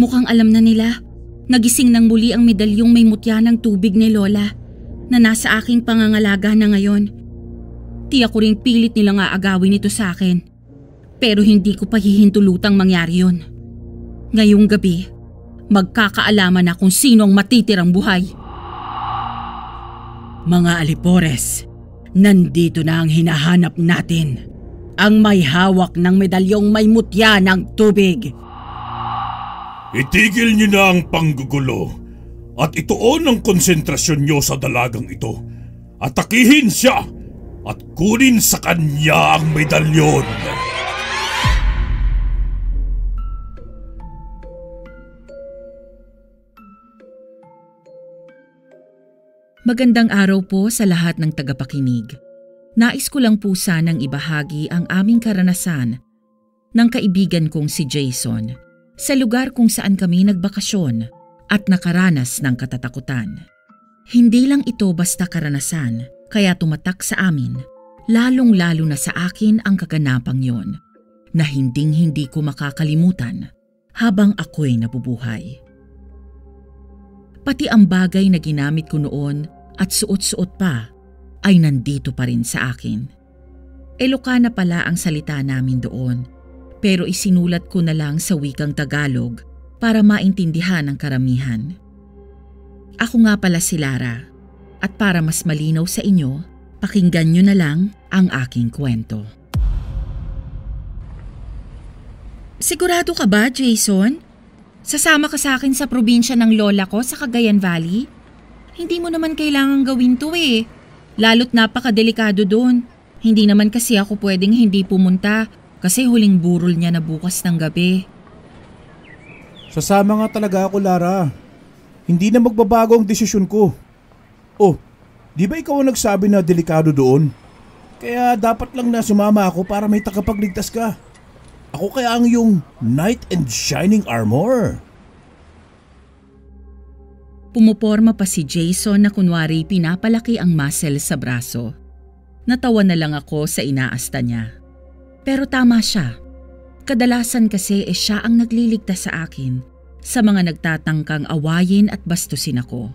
Mukhang alam na nila. Nagising ng muli ang medalyong may mutya ng tubig ni Lola na nasa aking pangangalaga na ngayon. Tiyak ko ring pilit nilang aagawin ito sa akin. Pero hindi ko pa hihintulutang mangyari yun. Ngayong gabi, magkakaalaman na kung sino ang matitirang buhay. Mga Alipores, nandito na ang hinahanap natin. Ang may hawak ng medalyong may mutya ng tubig. Itigil niyo na ang panggugulo at ituon ang konsentrasyon niyo sa dalagang ito. Atakihin siya at kunin sa kanya ang medalyon. Magandang araw po sa lahat ng tagapakinig. Nais ko lang po sanang ibahagi ang aming karanasan ng kaibigan kong si Jason sa lugar kung saan kami nagbakasyon at nakaranas ng katatakutan. Hindi lang ito basta karanasan, kaya tumatak sa amin, lalong-lalo na sa akin ang kaganapang yon na hinding-hindi ko makakalimutan habang ako'y nabubuhay. Pati ang bagay na ginamit ko noon at suot-suot pa ay nandito pa rin sa akin. Ilocana pala ang salita namin doon, pero isinulat ko na lang sa wikang Tagalog para maintindihan ng karamihan. Ako nga pala si Lara, at para mas malinaw sa inyo, pakinggan nyo na lang ang aking kwento. Sigurado ka ba, Jason? Sasama ka sa akin sa probinsya ng lola ko sa Cagayan Valley? Hindi mo naman kailangang gawin to eh. Lalo't napakadelikado doon. Hindi naman kasi ako pwedeng hindi pumunta kasi huling burol niya na bukas ng gabi. Sasama nga talaga ako, Lara. Hindi na magbabago ang desisyon ko. Oh, di ba ikaw ang nagsabi na delikado doon? Kaya dapat lang na sumama ako para may takapagligtas ka. Ako kaya ang iyong knight in shining armor. Pumuporma pa si Jason na kunwari pinapalaki ang muscle sa braso. Natawa na lang ako sa inaasta niya. Pero tama siya. Kadalasan kasi siya ang nagliligtas sa akin sa mga nagtatangkang awayin at bastusin ako.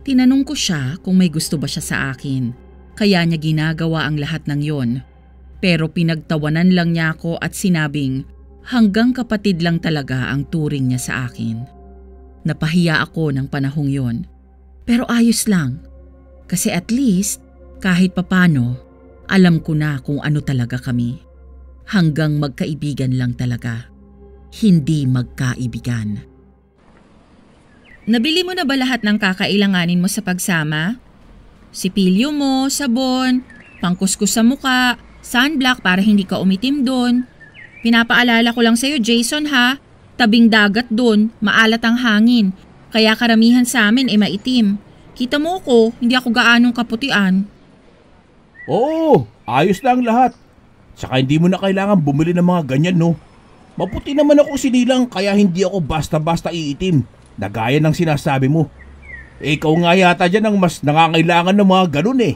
Tinanong ko siya kung may gusto ba siya sa akin, kaya niya ginagawa ang lahat ng yon. Pero pinagtawanan lang niya ako at sinabing hanggang kapatid lang talaga ang turing niya sa akin. Napahiya ako ng panahong yon. Pero ayos lang. Kasi at least, kahit papano, alam ko na kung ano talaga kami. Hanggang magkaibigan lang talaga. Hindi magkaibigan. Nabili mo na ba lahat ng kakailanganin mo sa pagsama? Sipilyo mo, sabon, pangkuskus sa muka, sunblock para hindi ka umitim doon. Pinapaalala ko lang sa'yo, Jason ha. Tabing dagat doon, maalat ang hangin. Kaya karamihan sa amin ay maitim. Kita mo ko, hindi ako gaanong kaputian. Oo, ayos lang lahat. Saka hindi mo na kailangan bumili ng mga ganyan, no? Maputi naman ako sinilang kaya hindi ako basta-basta iitim. Na gaya ng sinasabi mo. Ikaw nga yata dyan ang mas nangangailangan ng mga ganun eh.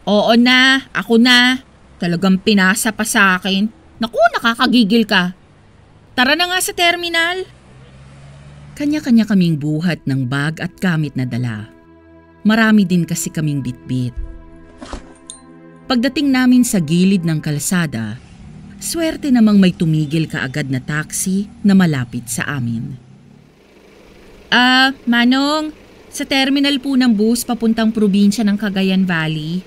Oo na, ako na. Talagang pinasa pa sa akin. Naku, nakakagigil ka. Tara na nga sa terminal. Kanya-kanya kaming buhat ng bag at gamit na dala. Marami din kasi kaming bitbit. Pagdating namin sa gilid ng kalsada, swerte namang may tumigil kaagad na taxi na malapit sa amin. Manong, sa terminal po ng bus papuntang probinsya ng Cagayan Valley.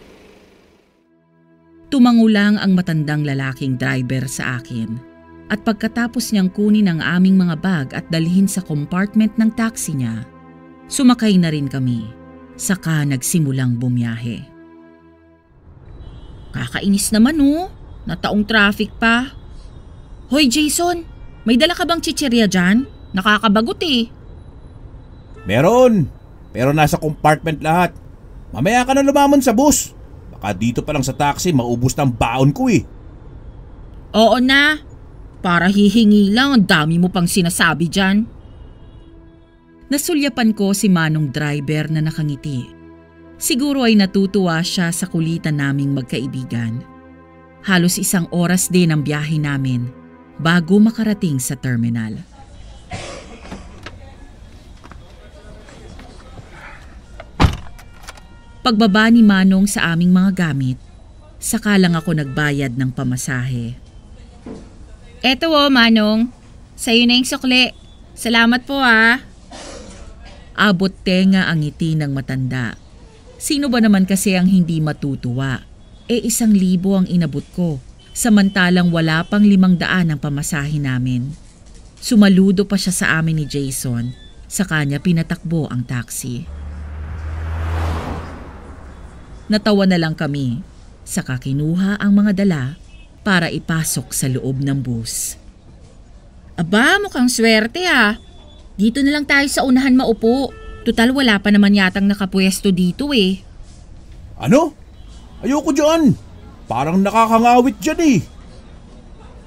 Tumango lang ang matandang lalaking driver sa akin. At pagkatapos niyang kunin ang aming mga bag at dalhin sa compartment ng taxi niya, sumakay na rin kami, saka nagsimulang bumiyahe. Kakainis naman nataong traffic pa. Hoy Jason, may dala ka bang chichirya dyan? Nakakabagot eh. Meron, pero nasa compartment lahat. Mamaya ka na lumamon sa bus. Baka dito pa lang sa taxi maubos ng baon ko eh. Oo na. Para hihingi lang, ang dami mo pang sinasabi dyan. Nasulyapan ko si Manong driver na nakangiti. Siguro ay natutuwa siya sa kulitan naming magkaibigan. Halos 1 oras din ang biyahe namin bago makarating sa terminal. Pagbaba ni Manong sa aming mga gamit, saka lang ako nagbayad ng pamasahe. Eto Manong. Sa'yo na yung sukli. Salamat po Abot tenga ang ngiti ng matanda. Sino ba naman kasi ang hindi matutuwa? 1,000 ang inabot ko, samantalang wala pang 500 ang pamasahe namin. Sumaludo pa siya sa amin ni Jason, sa kanya pinatakbo ang taxi. Natawa na lang kami, saka kinuha ang mga dala para ipasok sa loob ng bus. Aba, mukhang swerte Dito na lang tayo sa unahan maupo. Tutal wala pa naman yatang nakapwesto dito Ano? Ayoko dyan. Parang nakakangawit dyan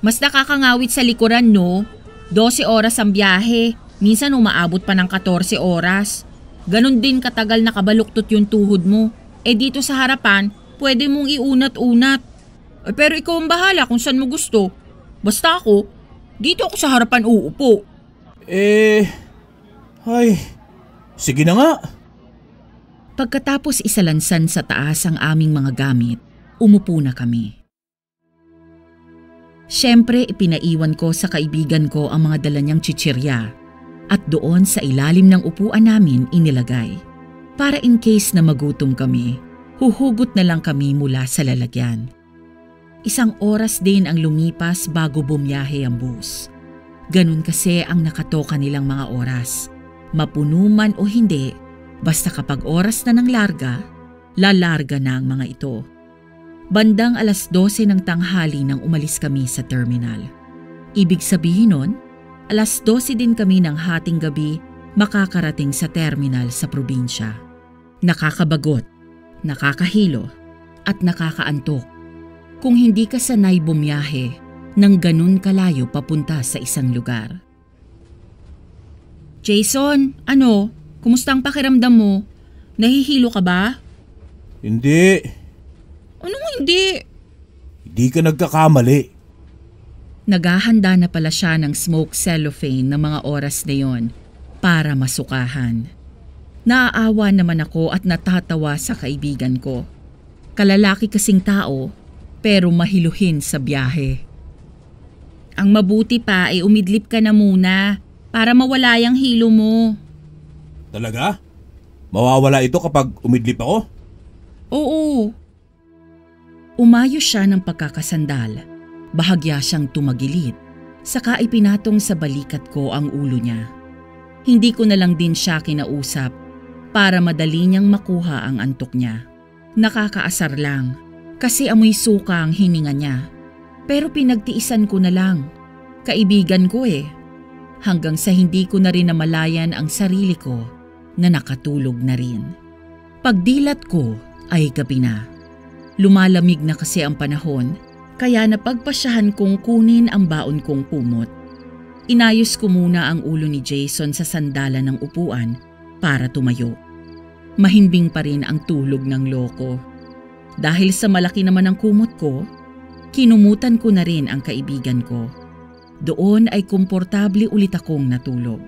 Mas nakakangawit sa likuran 12 oras ang biyahe. Minsan umaabot pa ng 14 oras. Ganon din katagal nakabaluktot yung tuhod mo. Dito sa harapan, pwede mong iunat-unat. Pero ikaw ang bahala kung saan mo gusto. Basta ako, dito ako sa harapan uupo. Sige na nga. Pagkatapos isalansan sa taas ang aming mga gamit, umupo na kami. Siyempre, ipinaiwan ko sa kaibigan ko ang mga dala niyang chichirya at doon sa ilalim ng upuan namin inilagay. Para in case na magutom kami, huhugot na lang kami mula sa lalagyan. 1 oras din ang lumipas bago bumiyahe ang bus. Ganun kasi ang nakatoka nilang mga oras. Mapuno man o hindi, basta kapag oras na ng larga, lalarga na ang mga ito. Bandang 12:00 ng tanghali nang umalis kami sa terminal. Ibig sabihin nun, 12:00 din kami ng hating gabi makakarating sa terminal sa probinsya. Nakakabagot, nakakahilo, at nakakaantok kung hindi ka sanay bumiyahe ng ganun kalayo papunta sa isang lugar. Jason, kumusta ang pakiramdam mo? Nahihilo ka ba? Hindi. Anong hindi? Hindi ka nagkakamali. Naghahanda na pala siya ng smoke cellophane ng mga oras na yon para masukahan. Naaawa naman ako at natatawa sa kaibigan ko. Kalalaki kasing tao, pero mahiluhin sa biyahe. Ang mabuti pa ay umidlip ka na muna para mawala yung hilo mo. Talaga? Mawawala ito kapag umidlip ako? Oo. Umayos siya ng pagkakasandal. Bahagya siyang tumagilid, saka ipinatong sa balikat ko ang ulo niya. Hindi ko na lang din siya kinausap para madali niyang makuha ang antok niya. Nakakaasar lang kasi amoy suka ang hininga niya. Pero pinagtiisan ko na lang. Kaibigan ko Hanggang sa hindi ko na rin namalayan ang sarili ko na nakatulog na rin. Pagdilat ko ay gabi na. Lumalamig na kasi ang panahon, kaya napagpasyahan kong kunin ang baon kong kumot. Inayos ko muna ang ulo ni Jason sa sandalan ng upuan para tumayo. Mahimbing pa rin ang tulog ng loko. Dahil sa malaki naman ang kumot ko, kinumutan ko na rin ang kaibigan ko. Doon ay komportable ulit akong natulog.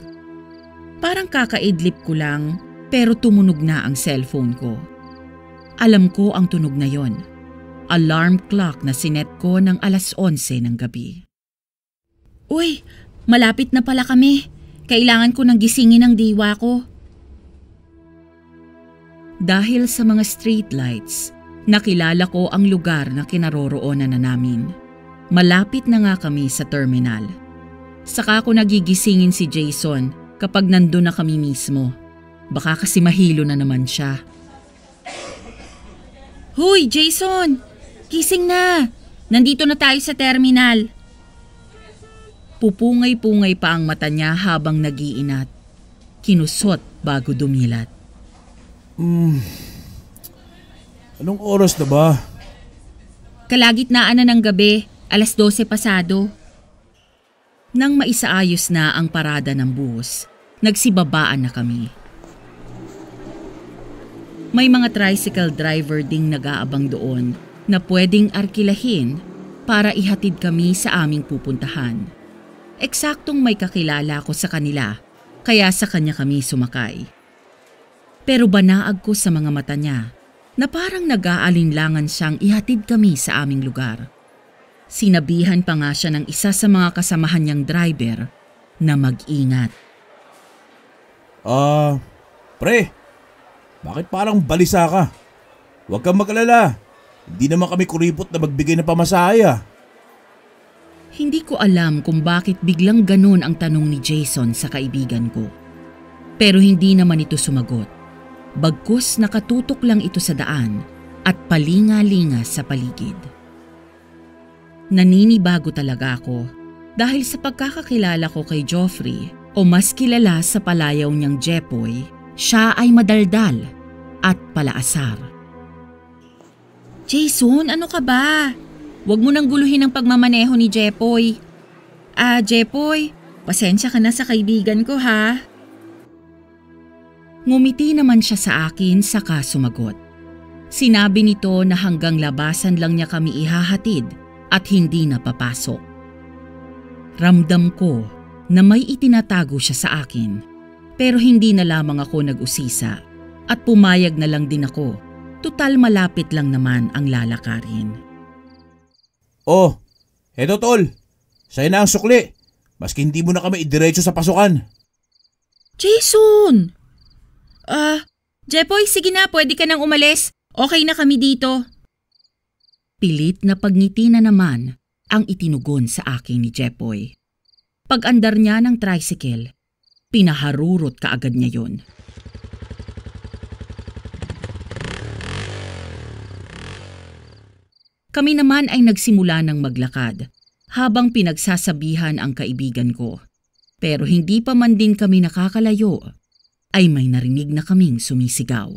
Parang kakaidlip ko lang pero tumunog na ang cellphone ko. Alam ko ang tunog na yon. Alarm clock na sinet ko ng 11:00 ng gabi. Uy, malapit na pala kami. Kailangan ko nang gisingin ang diwa ko. Dahil sa mga streetlights, nakilala ko ang lugar na kinaroroonan na namin. Malapit na nga kami sa terminal. Saka ako nagigisingin si Jason kapag nandun na kami mismo. Baka kasi mahilo na naman siya. Hoy, Jason! Gising na! Nandito na tayo sa terminal. Pupungay-pungay pa ang mata niya habang nag-iinat. Kinusot bago dumilat. Anong oras na ba? Kalagitnaan na ng gabi, 12:00 pasado. Nang maisaayos na ang parada ng bus, nagsibabaan na kami. May mga tricycle driver ding nag-aabang doon na pwedeng arkilahin para ihatid kami sa aming pupuntahan. Eksaktong may kakilala ko sa kanila, kaya sa kanya kami sumakay. Pero banaag ko sa mga mata niya na parang nag-aalinlangan siyang ihatid kami sa aming lugar. Sinabihan pa nga siya ng isa sa mga kasamahan niyang driver na mag-ingat. Pre, bakit parang balisa ka? Huwag kang mag-alala. Hindi naman kami kuripot na magbigay ng pamasahe. Hindi ko alam kung bakit biglang ganun ang tanong ni Jason sa kaibigan ko. Pero hindi naman ito sumagot. Bagkus nakatutok lang ito sa daan at palinga-linga sa paligid. Naninibago talaga ako dahil sa pagkakakilala ko kay Joffrey o mas kilala sa palayaw niyang Jepoy, siya ay madaldal at palaasar. Jason, ano ka ba? Huwag mo nang guluhin ang pagmamaneho ni Jepoy. Jepoy, pasensya ka na sa kaibigan ko ha. Ngumiti naman siya sa akin saka sumagot. Sinabi nito na hanggang labasan lang niya kami ihahatid at hindi na papasok. Ramdam ko na may itinatago siya sa akin, pero hindi na lamang ako nag-usisa at pumayag na lang din ako. Tutal malapit lang naman ang lalakarin. Oh, eto tol. Sa'yo na ang sukli. Maski hindi mo na kami idiretso sa pasukan. Jason! Jepoy, sige na, pwede ka nang umalis. Okay na kami dito. Pilit na pagngiti na naman ang itinugon sa akin ni Jepoy. Pag-andar niya ng tricycle, pinaharurot kaagad niya yun. Kami naman ay nagsimula ng maglakad habang pinagsasabihan ang kaibigan ko. Pero hindi pa man din kami nakakalayo ay may narinig na kaming sumisigaw.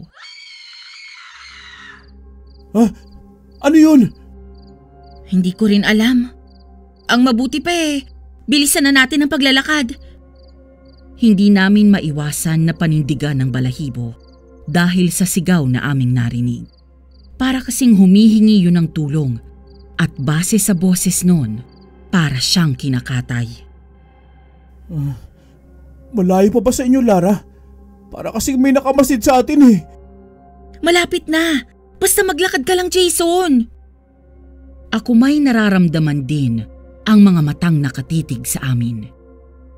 Ano yun? Hindi ko rin alam. Ang mabuti pa bilisan na natin ang paglalakad. Hindi namin maiwasan na panindigan ng balahibo dahil sa sigaw na aming narinig. Para kasing humihingi yun ng tulong at base sa boses nun, para siyang kinakatay. Malayo pa ba sa inyo, Lara? Para kasing may nakamasid sa atin Malapit na. Basta maglakad ka lang, Jason. Ako may nararamdaman din ang mga matang nakatitig sa amin.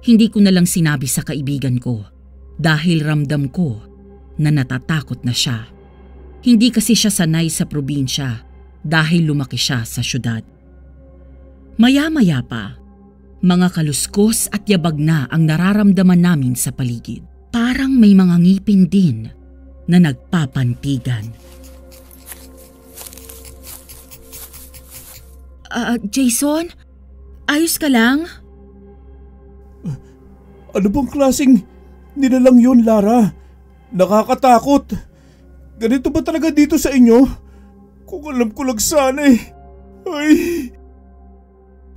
Hindi ko na lang sinabi sa kaibigan ko dahil ramdam ko na natatakot na siya. Hindi kasi siya sanay sa probinsya dahil lumaki siya sa syudad. Maya-maya pa, mga kaluskos at yabag na ang nararamdaman namin sa paligid. Parang may mga ngipin din na nagpapantigan. Jason? Ayos ka lang? Ano bang klaseng nilalang yun, Lara? Nakakatakot. Ganito ba talaga dito sa inyo? Kung alam ko lang sana Ay!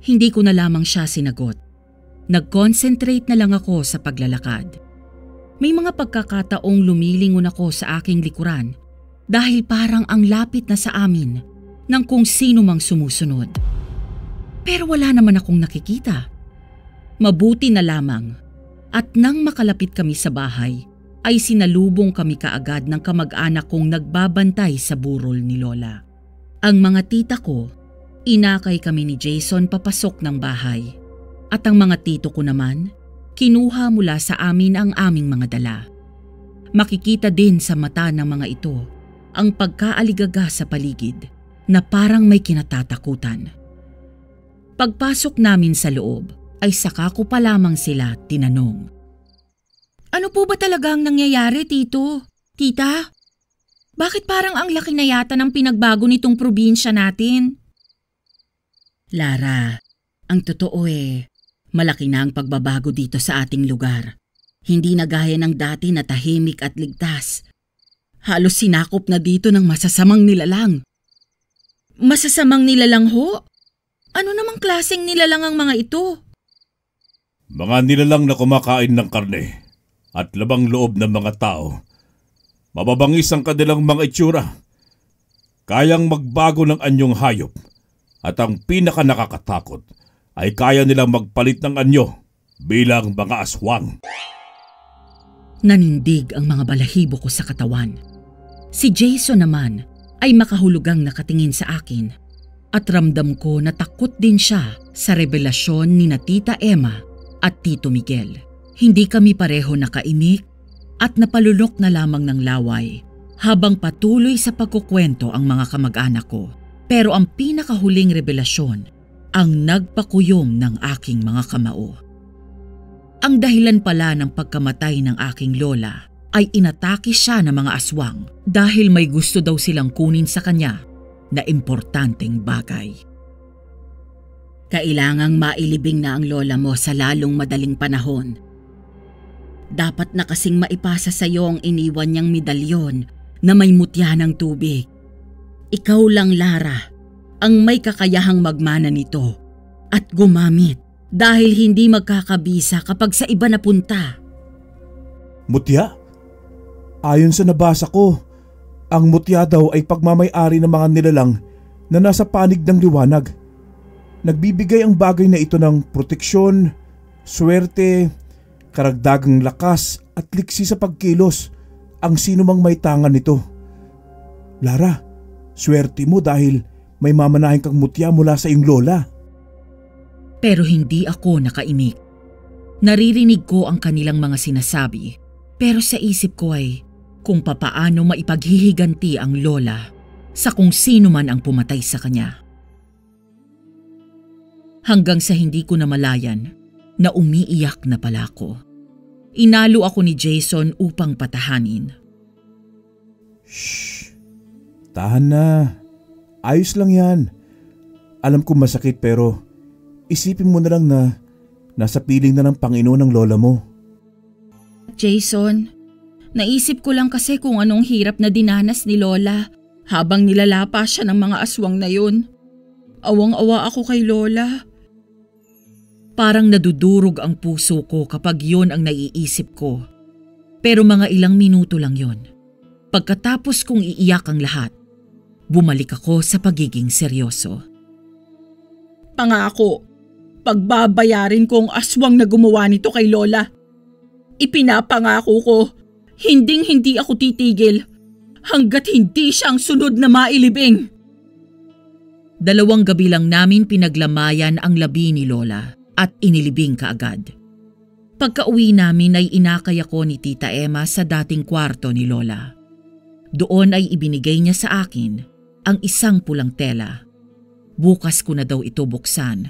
Hindi ko na lamang siya sinagot. Nag-concentrate na lang ako sa paglalakad. May mga pagkakataong lumilingon ako sa aking likuran dahil parang ang lapit na sa amin ng kung sino mang sumusunod. Pero wala naman akong nakikita. Mabuti na lamang at nang makalapit kami sa bahay, ay sinalubong kami kaagad ng kamag-anak kong nagbabantay sa burol ni Lola. Ang mga tita ko, inakay kami ni Jason papasok ng bahay. At ang mga tito ko naman, kinuha mula sa amin ang aming mga dala. Makikita din sa mata ng mga ito ang pagkaaligaga sa paligid na parang may kinatatakutan. Pagpasok namin sa loob ay saka ko pa lamang sila tinanong. Ano po ba talaga ang nangyayari, Tito? Tita? Bakit parang ang laki na yata ng pinagbago nitong probinsya natin? Lara, ang totoo malaki na ang pagbabago dito sa ating lugar. Hindi na gaya ng dati na tahimik at ligtas. Halos sinakop na dito ng masasamang nilalang. Masasamang nilalang ho? Ano namang klaseng nilalang ang mga ito? Mga nilalang na kumakain ng karne at labang loob ng mga tao. Mababangis ang kanilang mga itsura. Kayang magbago ng anyong hayop. At ang pinaka nakakatakot ay kaya nilang magpalit ng anyo bilang mga aswang. Nanindig ang mga balahibo ko sa katawan. Si Jason naman ay makahulugang nakatingin sa akin at ramdam ko na takot din siya sa revelasyon ni na Tita Emma at Tito Miguel. Hindi kami pareho nakaimik at napalunok na lamang ng laway habang patuloy sa pagkukwento ang mga kamag-anak ko. Pero ang pinakahuling revelasyon ang nagpakuyom ng aking mga kamao. Ang dahilan pala ng pagkamatay ng aking lola ay inatake siya ng mga aswang dahil may gusto daw silang kunin sa kanya na importanteng bagay. Kailangang mailibing na ang lola mo sa lalong madaling panahon. Dapat na kasing maipasa sa iyo ang iniwan niyang medalyon na may mutya ng tubig. Ikaw lang, Lara, ang may kakayahang magmana nito at gumamit dahil hindi magkakabisa kapag sa iba napunta. Mutya? Ayon sa nabasa ko, ang mutya daw ay pagmamay-ari ng mga nilalang na nasa panig ng liwanag. Nagbibigay ang bagay na ito ng proteksyon, swerte, karagdagang lakas at liksi sa pagkilos ang sinumang may tangan nito. Lara, swerte mo dahil may mamanahin kang mutya mula sa iyong lola. Pero hindi ako nakaimik. Naririnig ko ang kanilang mga sinasabi, pero sa isip ko ay kung papaano maipaghihiganti ang lola sa kung sino man ang pumatay sa kanya. Hanggang sa hindi ko namalayan na umiiyak na pala ako. Inalo ako ni Jason upang patahanin. Shh! Tahan na. Ayos lang yan. Alam ko masakit pero isipin mo na lang na nasa piling na ng Panginoon ang lola mo. Jason, naisip ko lang kasi kung anong hirap na dinanas ni Lola habang nilalapa siya ng mga aswang na yun. Awang-awa ako kay Lola. Parang nadudurog ang puso ko kapag yon ang naiisip ko. Pero mga ilang minuto lang yon. Pagkatapos kong iiyak ang lahat, bumalik ako sa pagiging seryoso. Pangako, pagbabayarin ko ang aswang na gumawa nito kay Lola. Ipinapangako ko, hinding-hindi ako titigil hanggat hindi siyang sunod na mailibing. 2 gabi lang namin pinaglamayan ang labi ni Lola at inilibing kaagad. Pagka-uwi namin ay inakay ako ni Tita Emma sa dating kwarto ni Lola. Doon ay ibinigay niya sa akin ang isang pulang tela. Bukas ko na daw ito buksan,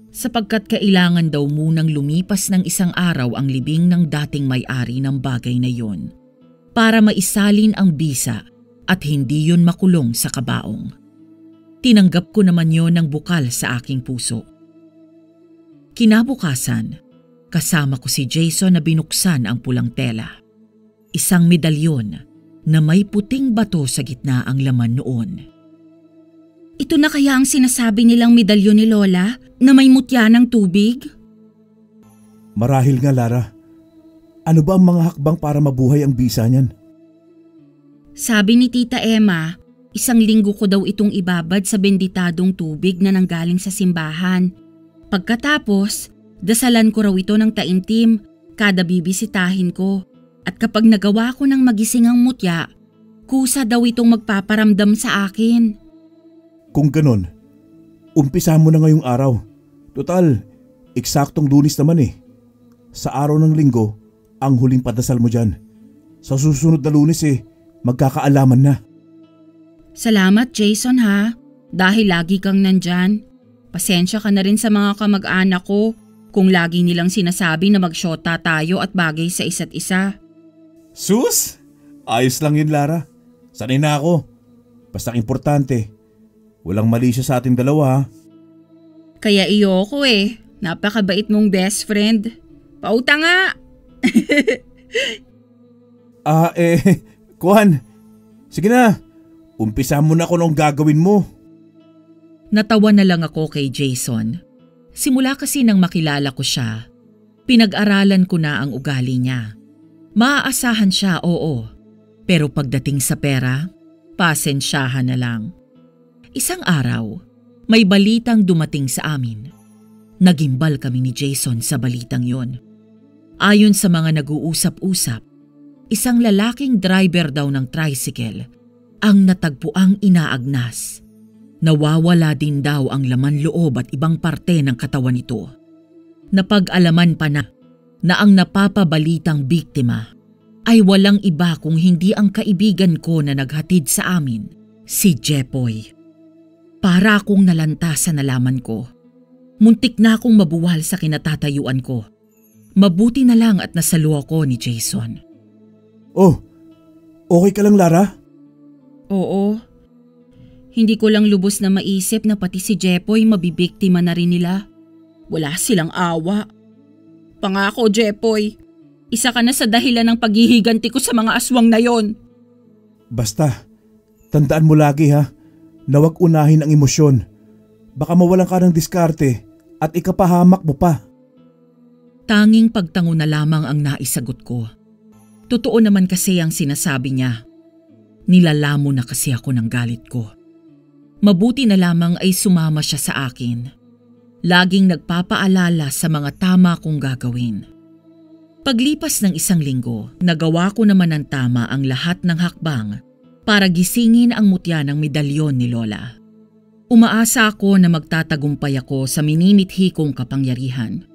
sapagkat kailangan daw munang lumipas ng isang araw ang libing ng dating may-ari ng bagay na yon para maisalin ang bisa at hindi yon makulong sa kabaong. Tinanggap ko naman yon ng bukal sa aking puso. Kinabukasan, kasama ko si Jason na binuksan ang pulang tela. Isang medalyon na may puting bato sa gitna ang laman noon. Ito na kaya ang sinasabi nilang medalyon ni Lola na may mutya ng tubig? Marahil nga, Lara. Ano ba ang mga hakbang para mabuhay ang bisa niyan? Sabi ni Tita Emma, 1 linggo ko daw itong ibabad sa benditadong tubig na nanggaling sa simbahan. Pagkatapos, dasalan ko raw ito ng taimtim kada bibisitahin ko. At kapag nagawa ko ng magising ang mutya, kusa daw itong magpaparamdam sa akin. Kung ganon, umpisa mo na ngayong araw. Total, eksaktong Lunes naman eh. Sa araw ng linggo, ang huling padasal mo dyan. Sa susunod na Lunes magkakaalaman na. Salamat Jason ha, dahil lagi kang nandyan. Pasensya ka na rin sa mga kamag-anak ko kung lagi nilang sinasabi na magsyota tayo at bagay sa isa't isa. Sus! Ayos lang yun, Lara. Sanay na ako. Basta importante, walang mali siya sa ating dalawa. Kaya iyoko napakabait mong best friend. Pauta nga! Kuhan, sige na. Umpisa mo na kung anong gagawin mo. Natawa na lang ako kay Jason. Simula kasi nang makilala ko siya, pinag-aralan ko na ang ugali niya. Maaasahan siya, oo. Pero pagdating sa pera, pasensyahan na lang. Isang araw, may balitang dumating sa amin. Nagimbal kami ni Jason sa balitang yon. Ayon sa mga nag-uusap-usap, isang lalaking driver daw ng tricycle ang natagpuang inaagnas. Nawawala din daw ang laman loob at ibang parte ng katawan nito. Napag-alaman pa na ang napapabalitang biktima ay walang iba kung hindi ang kaibigan ko na naghatid sa amin, si Jepoy. Para akong nalanta sa nalaman ko. Muntik na akong mabuwal sa kinatatayuan ko. Mabuti na lang at nasalo ako ni Jason. Oh, okay ka lang, Lara? Oo. Hindi ko lang lubos na maisip na pati si Jepoy mabibiktima na rin nila. Wala silang awa. Pangako, Jepoy. Isa ka na sa dahilan ng paghihiganti ko sa mga aswang na yon. Basta, tandaan mo lagi ha, na huwag unahin ang emosyon. Baka mawalan ka ng diskarte at ikapahamak mo pa. Tanging pagtango na lamang ang naisagot ko. Totoo naman kasi ang sinasabi niya. Nilalamo na kasi ako ng galit ko. Mabuti na lamang ay sumama siya sa akin. Laging nagpapaalala sa mga tama kong gagawin. Paglipas ng 1 linggo, nagawa ko naman ng tama ang lahat ng hakbang para gisingin ang mutya ng medalyon ni Lola. Umaasa ako na magtatagumpay ako sa minimithi kong kapangyarihan.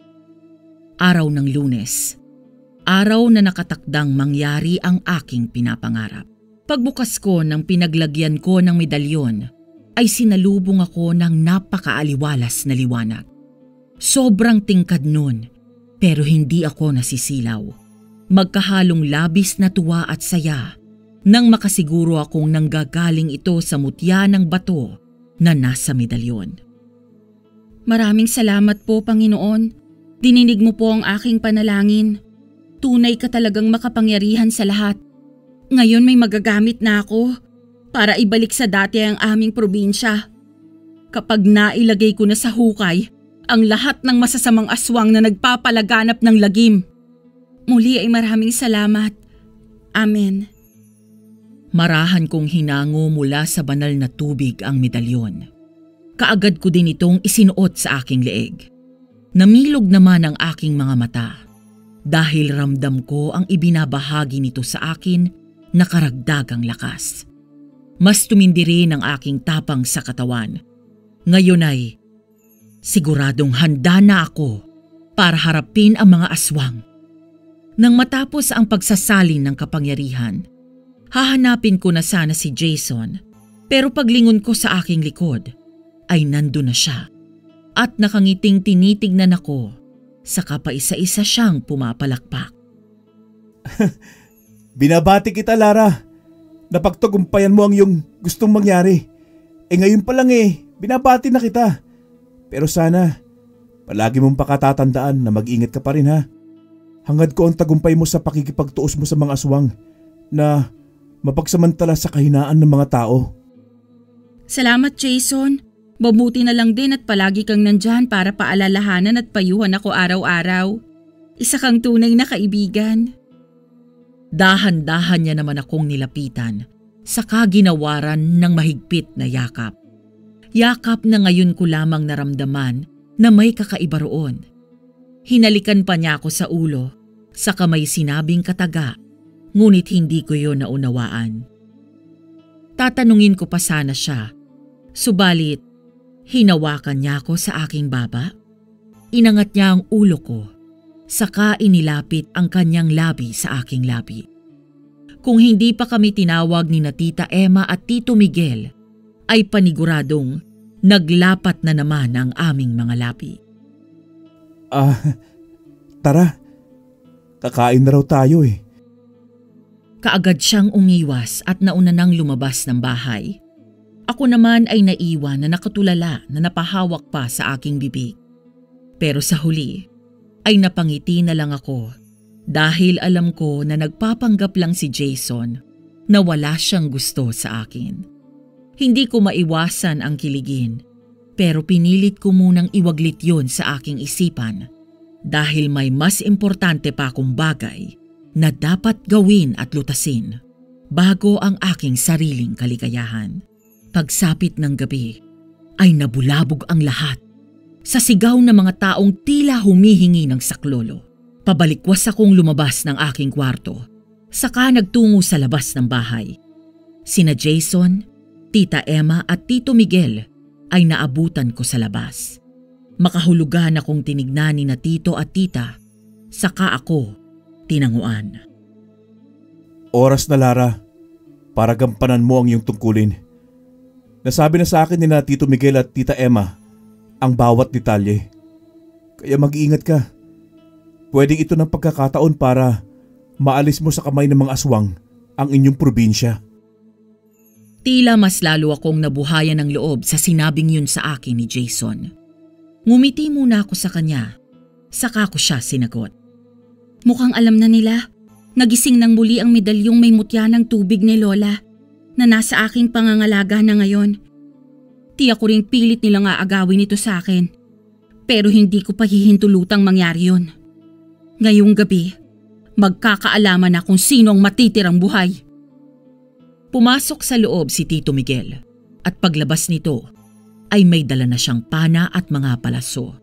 Araw ng Lunes. Araw na nakatakdang mangyari ang aking pinapangarap. Pagbukas ko ng pinaglagyan ko ng medalyon, ay sinalubong ako ng napakaaliwalas na liwanag. Sobrang tingkad nun, pero hindi ako nasisilaw. Magkahalong labis na tuwa at saya nang makasiguro akong nanggagaling ito sa mutya ng bato na nasa medalyon. Maraming salamat po, Panginoon. Dininig mo po ang aking panalangin. Tunay ka talagang makapangyarihan sa lahat. Ngayon may magagamit na ako para ibalik sa dati ang aming probinsya. Kapag nailagay ko na sa hukay ang lahat ng masasamang aswang na nagpapalaganap ng lagim. Muli ay maraming salamat. Amen. Marahan kong hinango mula sa banal na tubig ang medalyon. Kaagad ko din itong isinuot sa aking leeg. Namilog naman ang aking mga mata dahil ramdam ko ang ibinabahagi nito sa akin na karagdagang lakas. Mas tumindi rin ang aking tapang sa katawan. Ngayon ay siguradong handa na ako para harapin ang mga aswang. Nang matapos ang pagsasalin ng kapangyarihan, hahanapin ko na sana si Jason, pero paglingon ko sa aking likod ay nandun na siya at nakangiting tinitignan ako saka pa isa-isa siyang pumapalakpak. Binabati kita, Lara. Napagtagumpayan mo ang iyong gustong mangyari. Ngayon pa lang binabati na kita. Pero sana, palagi mong pakatatandaan na mag-ingat ka pa rin ha. Hangad ko ang tagumpay mo sa pakikipagtuos mo sa mga aswang na mapagsamantala sa kahinaan ng mga tao. Salamat, Jason. Mabuti na lang din at palagi kang nandyan para paalalahanan at payuhan ako araw-araw. Isa kang tunay na kaibigan. Dahan-dahan niya naman akong nilapitan sa kaginawaran ng mahigpit na yakap. Yakap na ngayon ko lamang naramdaman na may kakaiba roon. Hinalikan pa niya ako sa ulo, saka may sinabing kataga, ngunit hindi ko yon naunawaan. Tatanungin ko pa sana siya, subalit hinawakan niya ako sa aking baba. Inangat niya ang ulo ko, saka inilapit ang kanyang labi sa aking labi. Kung hindi pa kami tinawag ni na Tita Emma at Tito Miguel, ay paniguradong naglapat na naman ang aming mga labi. Tara. Kakain na raw tayo Kaagad siyang umiwas at nauna nang lumabas ng bahay. Ako naman ay naiwan na nakatulala na napahawak pa sa aking bibig. Pero sa huli ay napangiti na lang ako dahil alam ko na nagpapanggap lang si Jason na wala siyang gusto sa akin. Hindi ko maiwasan ang kiligin pero pinilit ko munang iwaglit yon sa aking isipan dahil may mas importante pa akong bagay na dapat gawin at lutasin bago ang aking sariling kaligayahan. Pagsapit ng gabi ay nabulabog ang lahat sa sigaw ng mga taong tila humihingi ng saklolo. Pabalikwas akong lumabas ng aking kwarto, saka nagtungo sa labas ng bahay. Sina Jason, Tita Emma at Tito Miguel ay naabutan ko sa labas. Makahulugan akong tinignan ni na Tito at Tita, saka ako tinanguan. Oras na, Lara, para gampanan mo ang iyong tungkulin. Nasabi na sa akin ni na Tito Miguel at Tita Emma ang bawat detalye. Kaya mag-iingat ka. Pwedeng ito ng pagkakataon para maalis mo sa kamay ng mga aswang ang inyong probinsya. Tila mas lalo akong nabuhayan ng loob sa sinabing yun sa akin ni Jason. Ngumiti muna ako sa kanya, saka ko siya sinagot. Mukhang alam na nila. Nagising ng muli ang medalyong may mutya ng tubig ni Lola na nasa aking pangangalaga na ngayon. Tiyak ko ring pilit nilang aagawin ito sa akin, pero hindi ko pa hihintulutang mangyari yun. Ngayong gabi, magkakaalaman na kung sino ang matitirang buhay. Pumasok sa loob si Tito Miguel at paglabas nito ay may dala na siyang pana at mga palaso.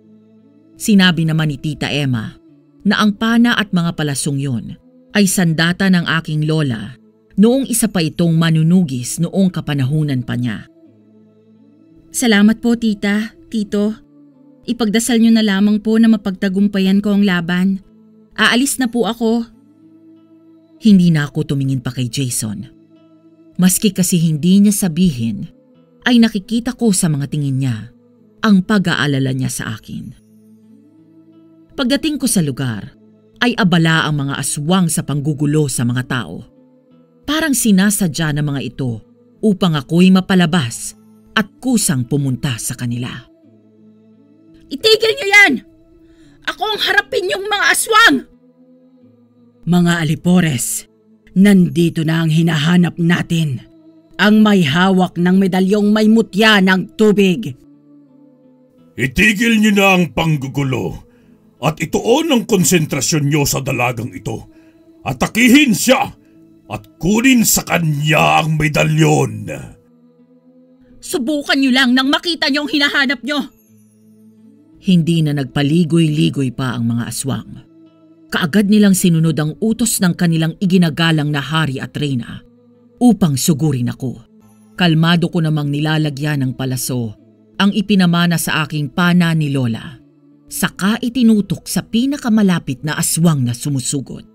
Sinabi naman ni Tita Emma na ang pana at mga palasong yon ay sandata ng aking lola noong isa pa itong manunugis noong kapanahunan pa niya. Salamat po, Tita, Tito. Ipagdasal niyo na lamang po na mapagtagumpayan ko ang laban. Aalis na po ako. Hindi na ako tumingin pa kay Jason. Maski kasi hindi niya sabihin, ay nakikita ko sa mga tingin niya ang pag-aalala niya sa akin. Pagdating ko sa lugar, ay abala ang mga aswang sa panggugulo sa mga tao. Parang sinasadya ng mga ito upang ako'y mapalabas at kusang pumunta sa kanila. Itigil niyo yan! Ako ang harapin yung mga aswang! Mga Alipores, nandito na ang hinahanap natin. Ang may hawak ng medalyong may mutya ng tubig. Itigil niyo na ang panggugulo at ituon ang konsentrasyon niyo sa dalagang ito. Atakihin siya at kunin sa kanya ang medalyon. Subukan niyo lang nang makita niyo ang hinahanap niyo. Hindi na nagpaligoy-ligoy pa ang mga aswang. Kaagad nilang sinunod ang utos ng kanilang iginagalang na hari at reyna upang sugurin ako. Kalmado ko namang nilalagyan ng palaso ang ipinamana sa aking pana ni Lola. Saka itinutok sa pinakamalapit na aswang na sumusugod.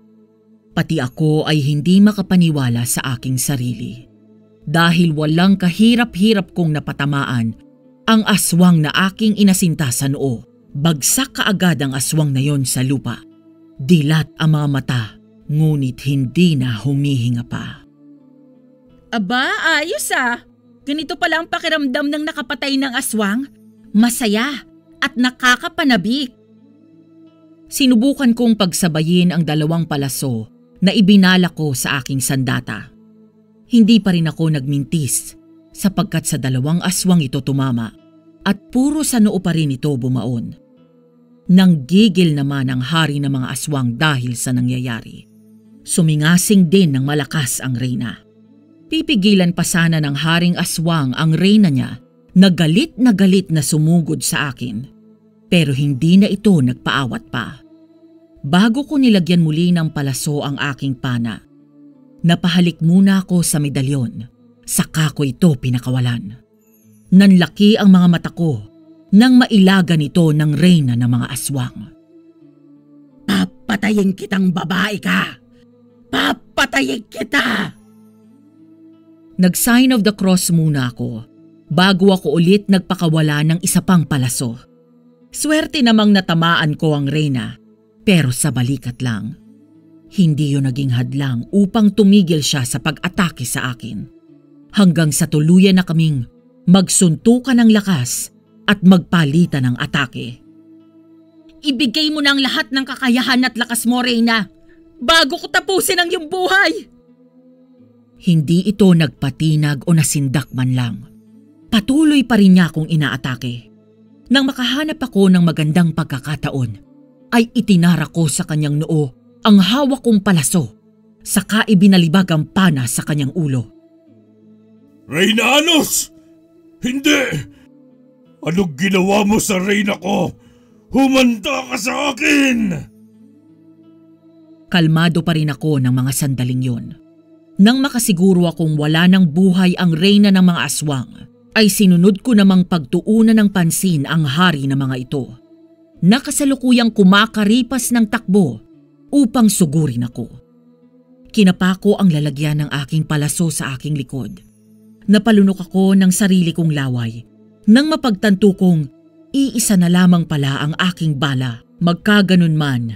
Pati ako ay hindi makapaniwala sa aking sarili. Dahil walang kahirap-hirap kong napatamaan ang aswang na aking inasinta sa noo. Bagsak kaagad ang aswang na yon sa lupa. Dilat ang mga mata, ngunit hindi na humihinga pa. Aba, ayos ah! Ganito pala ang pakiramdam ng nakapatay ng aswang. Masaya at nakakapanabik. Sinubukan kong pagsabayin ang dalawang palaso na ibinala ko sa aking sandata. Hindi pa rin ako nagmintis sapagkat sa dalawang aswang ito tumama at puro sa noo pa rin ito bumaon. Nanggigil naman ang hari ng mga aswang dahil sa nangyayari. Sumingasing din ng malakas ang reyna. Pipigilan pa sana ng haring aswang ang reyna niya na galit na sumugod sa akin. Pero hindi na ito nagpaawat pa. Bago ko nilagyan muli ng palaso ang aking pana, napahalik muna ako sa medalyon, saka ko ito pinakawalan. Nanlaki ang mga mata ko nang mailagan ito ng reyna ng mga aswang. Papatayin kitang babae ka! Papatayin kita! Nag-sign of the cross muna ako bago ako ulit nagpakawala ng isa pang palaso. Swerte namang natamaan ko ang reyna, pero sa balikat lang. Hindi yun naging hadlang upang tumigil siya sa pag-atake sa akin. Hanggang sa tuluyan na kaming magsuntukan ng lakas at magpalitan ng atake. Ibigay mo na ang lahat ng kakayahan at lakas mo, Reyna, bago ko tapusin ang iyong buhay! Hindi ito nagpatinag o nasindak man lang. Patuloy pa rin niya akong inaatake. Nang makahanap ako ng magandang pagkakataon, ay itinara ko sa kanyang noo ang hawak kong palaso, saka ibinalibag ang pana sa kanyang ulo. Reynanos! Hindi! Anong ginawa mo sa reyna ko? Humanda ka sa akin! Kalmado pa rin ako ng mga sandaling yun. Nang makasiguro akong wala ng buhay ang reyna ng mga aswang, ay sinunod ko namang pagtuunan ng pansin ang hari ng mga ito. Nakasalukuyang kumakaripas ng takbo upang sugurin ako. Kinapako ang lalagyan ng aking palaso sa aking likod. Napalunok ako ng sarili kong laway nang mapagtanto kong iisa na lamang pala ang aking bala. Magkaganon man,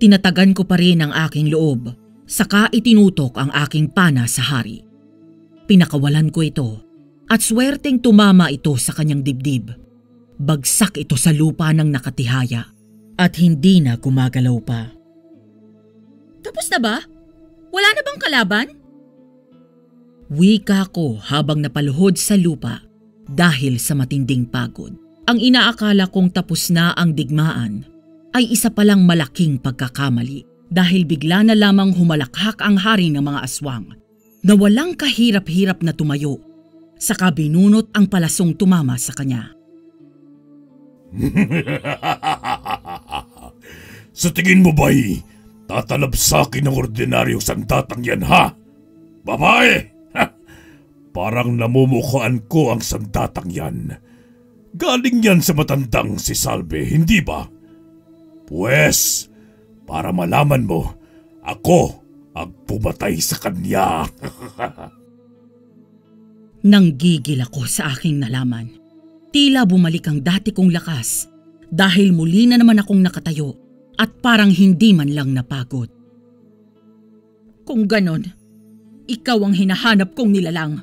tinatagan ko pa rin ang aking loob, saka itinutok ang aking pana sa hari. Pinakawalan ko ito at swerteng tumama ito sa kanyang dibdib. Bagsak ito sa lupa ng nakatihaya at hindi na gumagalaw pa. Tapos na ba? Wala na bang kalaban? Wika ko habang napaluhod sa lupa dahil sa matinding pagod. Ang inaakala kong tapos na ang digmaan ay isa palang malaking pagkakamali dahil bigla na lamang humalakhak ang hari ng mga aswang na walang kahirap-hirap na tumayo, saka binunot ang palasong tumama sa kanya. Sa tingin mo ba'y tatalab sa akin ng ordinaryong sandatang yan, ha? Babae! Parang namumukhaan ko ang sandatang yan. Galing yan sa matandang si Salve, hindi ba? Pues, para malaman mo, ako ang pumatay sa kanya. Nanggigil ako sa aking nalaman. Tila bumalik ang dati kong lakas dahil muli na naman akong nakatayo at parang hindi man lang napagod. Kung ganon, ikaw ang hinahanap kong nilalang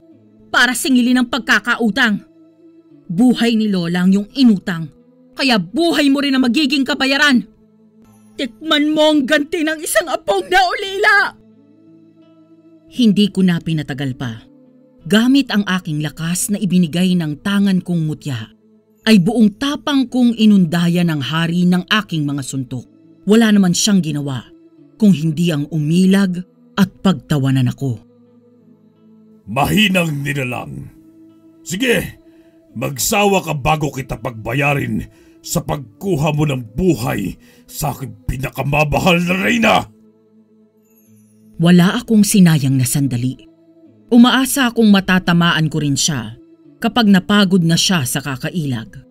para singilin ang pagkakautang. Buhay ni Lola ang iyong inutang, kaya buhay mo rin ang magiging kabayaran. Tikman mo ang ganti ng isang apong na ulila! Hindi ko na pinatagal pa. Gamit ang aking lakas na ibinigay ng tangan kong mutya, ay buong tapang kong inundaya ng hari ng aking mga suntok. Wala naman siyang ginawa kung hindi ang umilag at pagtawanan ako. Mahinang nilalang. Sige, magsawa ka bago kita pagbayarin sa pagkuha mo ng buhay sa aking pinakamabahal na reyna. Wala akong sinayang na sandali. Umaasa akong matatamaan ko rin siya kapag napagod na siya sa kakailag.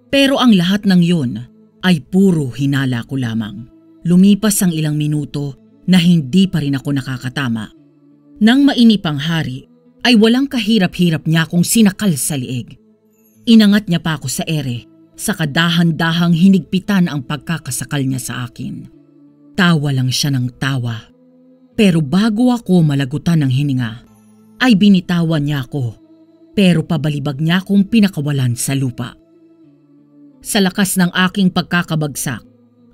Pero ang lahat ng yun ay puro hinala ko lamang. Lumipas ang ilang minuto na hindi pa rin ako nakakatama. Nang mainip ang hari, ay walang kahirap-hirap niya akong sinakal sa liig. Inangat niya pa ako sa ere, sa kadahan-dahang hinigpitan ang pagkakasakal niya sa akin. Tawa lang siya ng tawa. Pero bago ako malagutan ng hininga, ay binitawan niya ako, pero pabalibag niya akong pinakawalan sa lupa. Sa lakas ng aking pagkakabagsak,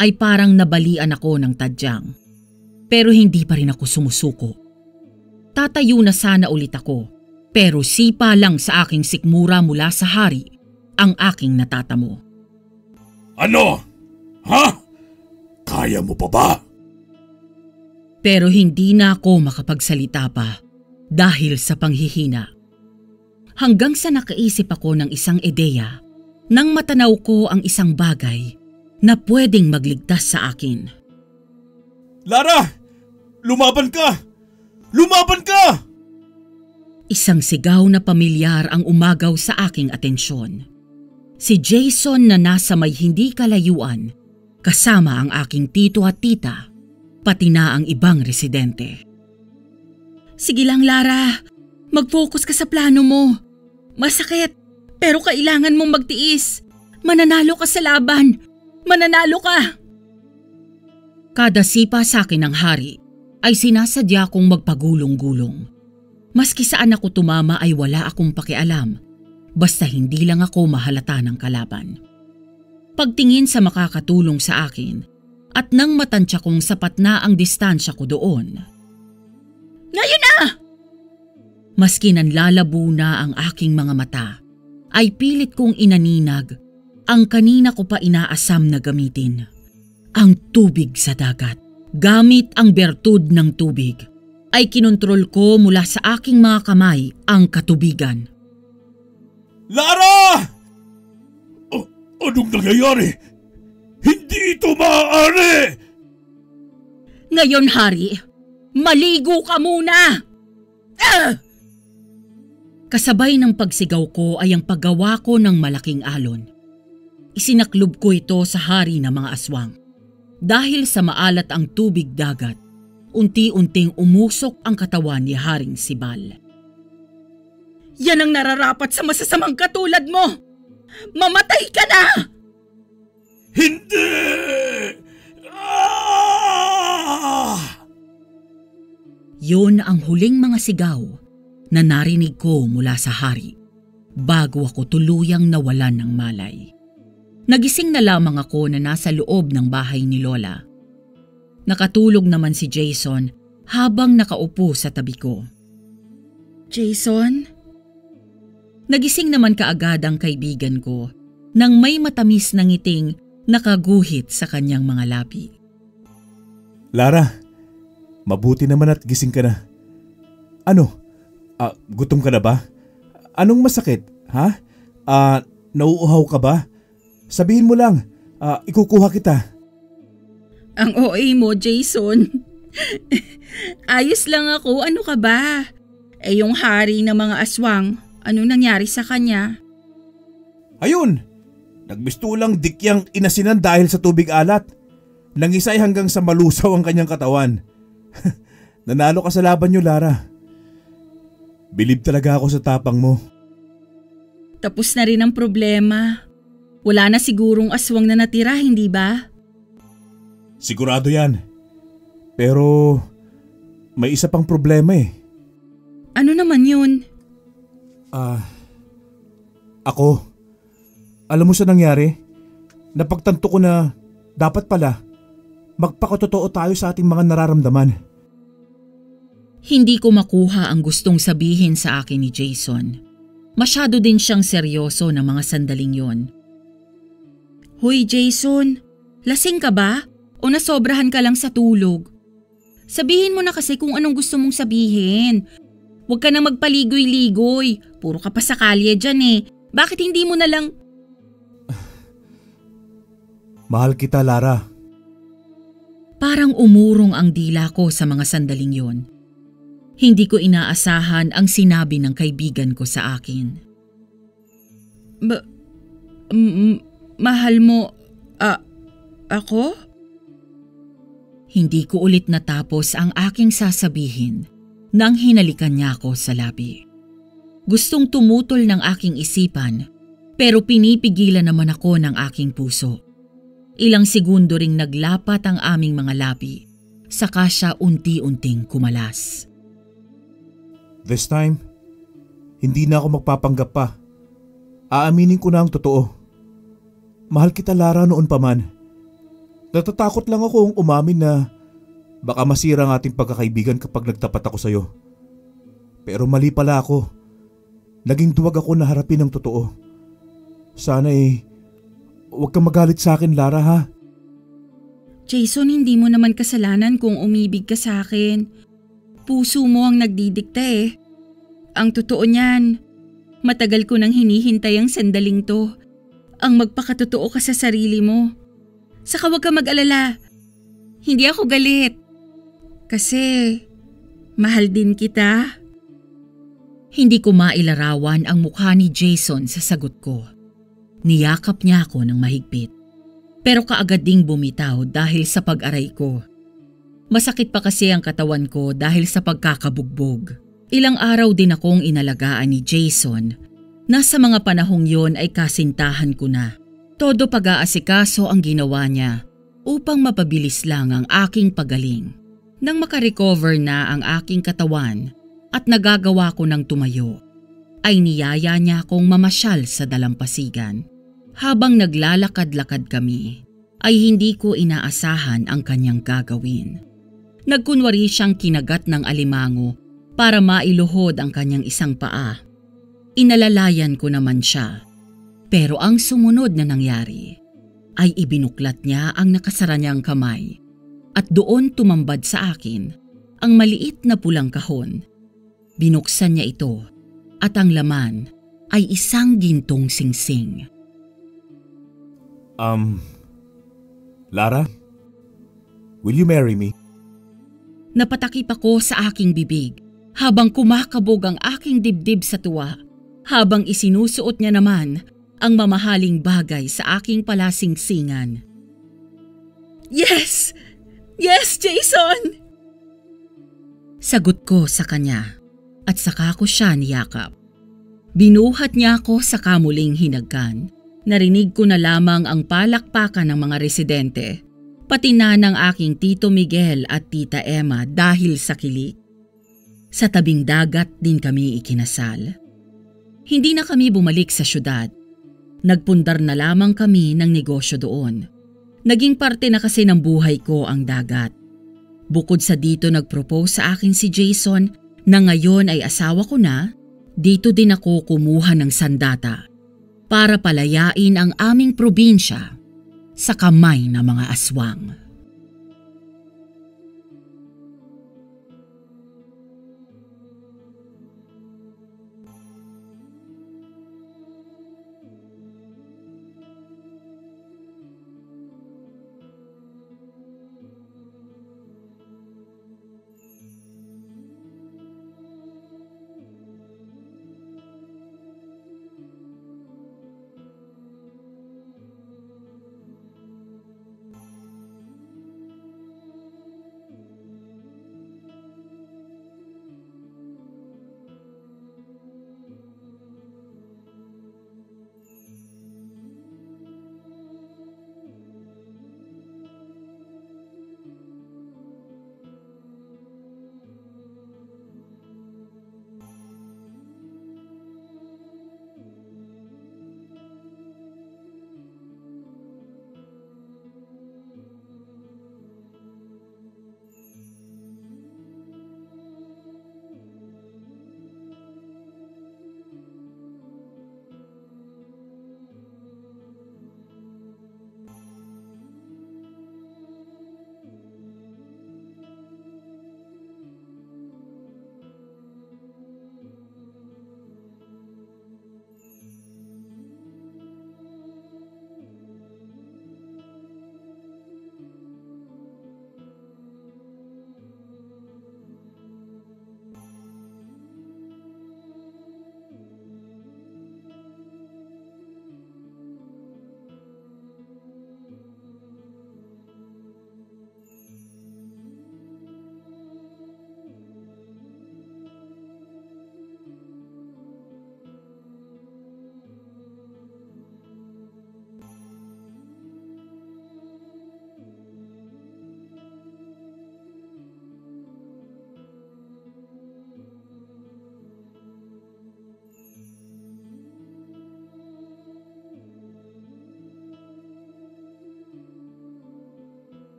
ay parang nabalian ako ng tadyang. Pero hindi pa rin ako sumusuko. Tatayo na sana ulit ako, pero sipa lang sa aking sikmura mula sa hari ang aking natatamo. Ano? Ha? Kaya mo pa ba? Pero hindi na ako makapagsalita pa dahil sa panghihina. Hanggang sa nakaisip ako ng isang ideya nang matanaw ko ang isang bagay na pwedeng magligtas sa akin. Lara! Lumaban ka! Lumaban ka! Isang sigaw na pamilyar ang umagaw sa aking atensyon. Si Jason na nasa may hindi kalayuan, kasama ang aking tito at tita, pati na ang ibang residente. Sige lang, Lara. Mag-focus ka sa plano mo. Masakit, pero kailangan mong magtiis. Mananalo ka sa laban. Mananalo ka! Kada sipa sa akin ng hari ay sinasadya kong magpagulong-gulong. Maski saan ako tumama ay wala akong pakialam, basta hindi lang ako mahalata ng kalaban. Pagtingin sa makakatulong sa akin at nang matansya kong sapat na ang distansya ko doon. Ngayon na! Maski nanlalabo na ang aking mga mata, ay pilit kong inaninag ang kanina ko pa inaasam na gamitin. Ang tubig sa dagat. Gamit ang bertud ng tubig, ay kinontrol ko mula sa aking mga kamay ang katubigan. Lara! Anong nangyayari? Hindi ito maaari! Ngayon, Hari, maligo ka muna! Kasabay ng pagsigaw ko ay ang paggawa ko ng malaking alon. Isinaklob ko ito sa hari ng mga aswang. Dahil sa maalat ang tubig dagat, unti-unting umusok ang katawan ni Haring Sibal. Yan ang nararapat sa masasamang katulad mo! Mamatay ka na! Hindi! Yun ang huling mga sigaw na narinig ko mula sa hari bago ako tuluyang nawalan ng malay. Nagising na lamang ako na nasa loob ng bahay ni Lola. Nakatulog naman si Jason habang nakaupo sa tabi ko. Jason? Nagising naman kaagad ang kaibigan ko nang may matamis na ngiting nakaguhit sa kanyang mga labi. Lara, mabuti naman at gising ka na. Ano? Gutom ka na ba? Anong masakit? Ha? Nauuhaw ka ba? Sabihin mo lang, ikukuha kita. Ang OA mo, Jason. Ayos lang ako, ano ka ba? Yung hari ng mga aswang, ano nangyari sa kanya? Ayun! Nagmistulang dikyang inasinan dahil sa tubig alat. Nangisay hanggang sa malusaw ang kanyang katawan. Nanalo ka sa laban niyo, Lara. Bilib talaga ako sa tapang mo. Tapos na rin ang problema. Wala na sigurong aswang na natira, hindi ba? Sigurado yan. Pero may isa pang problema eh. Ano naman yun? Ako. Alam mo sa nangyari? Napagtanto ko na dapat pala magpakatotoo tayo sa ating mga nararamdaman. Hindi ko makuha ang gustong sabihin sa akin ni Jason. Masyado din siyang seryoso ng mga sandaling yon. Hoy Jason, lasing ka ba? O nasobrahan ka lang sa tulog? Sabihin mo na kasi kung anong gusto mong sabihin. Huwag ka nang magpaligoy-ligoy. Puro ka pa sa kalye dyan eh. Bakit hindi mo na lang… Mahal kita, Lara. Parang umurong ang dila ko sa mga sandaling yon. Hindi ko inaasahan ang sinabi ng kaibigan ko sa akin. Mahal mo… ako? Hindi ko ulit natapos ang aking sasabihin nang hinalikan niya ako sa labi. Gustong tumutol ng aking isipan pero pinipigilan naman ako ng aking puso. Ilang segundo ring naglapat ang aming mga labi, saka siya unti-unting kumalas. This time, hindi na ako magpapanggap pa. Aaminin ko na ang totoo. Mahal kita, Lara, noon pa man. Natatakot lang akong umamin na baka masira ang ating pagkakaibigan kapag nagtapat ako sa'yo. Pero mali pala ako. Naging duwag ako na harapin ang totoo. Sana huwag kang magalit sa akin, Lara, ha? Jason, hindi mo naman kasalanan kung umibig ka sa akin. Puso mo ang nagdidikta eh. Ang totoo niyan, matagal ko nang hinihintay ang sandaling to. Ang magpakatotoo ka sa sarili mo. Saka huwag ka mag-alala. Hindi ako galit. Kasi mahal din kita. Hindi ko mailarawan ang mukha ni Jason sa sagot ko. Niyakap niya ako ng mahigpit. Pero kaagad ding bumitaw dahil sa pag-aray ko. Masakit pa kasi ang katawan ko dahil sa pagkakabugbog. Ilang araw din akong inalagaan ni Jason na sa mga panahong yon ay kasintahan ko na. Todo pag-aasikaso ang ginawa niya upang mapabilis lang ang aking pagaling. Nang makarecover na ang aking katawan at nagagawa ko ng tumayo, ay niyaya niya akong mamasyal sa dalampasigan. Habang naglalakad-lakad kami, ay hindi ko inaasahan ang kanyang gagawin. Nagkunwari siyang kinagat ng alimango para mailuhod ang kanyang isang paa. Inalalayan ko naman siya. Pero ang sumunod na nangyari ay ibinuklat niya ang nakasara niyang kamay at doon tumambad sa akin ang maliit na pulang kahon. Binuksan niya ito at ang laman ay isang gintong singsing. Lara? Will you marry me? Napatakip ako sa aking bibig habang kumakabog ang aking dibdib sa tuwa, habang isinusuot niya naman ang mamahaling bagay sa aking palasingsingan. Yes! Yes, Jason! Sagot ko sa kanya at saka ko siya niyakap. Binuhat niya ako sa kamuling hinagkan. Narinig ko na lamang ang palakpakan ng mga residente, pati na ng aking Tito Miguel at Tita Emma dahil sa kilik. Sa tabing dagat din kami ikinasal. Hindi na kami bumalik sa syudad. Nagpundar na lamang kami ng negosyo doon. Naging parte na kasi ng buhay ko ang dagat. Bukod sa dito nag-propose sa akin si Jason na ngayon ay asawa ko na, dito din ako kumuha ng sandata para palayain ang aming probinsya sa kamay ng mga aswang.